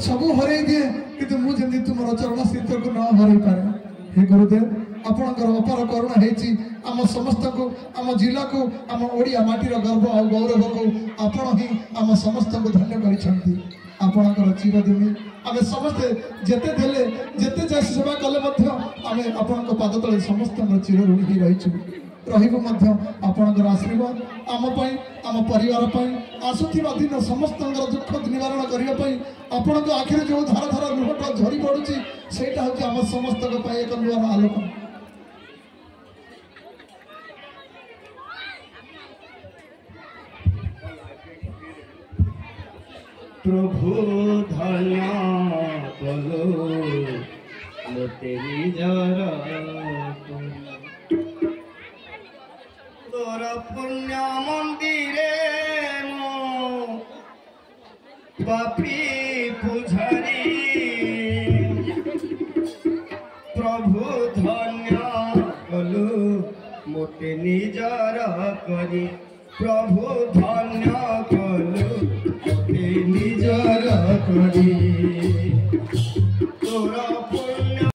सब हर दिए कि मुझे तुम चरण शीत को न हर पारे। हे गुरुदेव आपणकर अपार करुणा होती आम समस्त को आम जिला को आम ओडिया माटीर गर्व और गौरव को आपण ही आम समस्त को धन्य करछंती। आपणकर चिरदिनी आम समस्ते जेते देले जेते जा सेवा कले आम आपण पाद तले समस्त चिर ऋणी रही रहिबो मध्य आपणकर आशीर्वाद आम पई आम परिवार पई आसुथिबा दिन समस्त दुख निवारण करिया पई आपणक आखिर जो धार धार लुहटा झरी पड़ुची सेटा होची आम समस्त को पई एक नुआर आलोक। प्रभु धन्य कलो मोते निजर तोर पुण्य मंदिरे मो पापी पुजारी प्रभु धन्य कलो मोते निजर करी प्रभु धन्य कलो मोते निजर करी।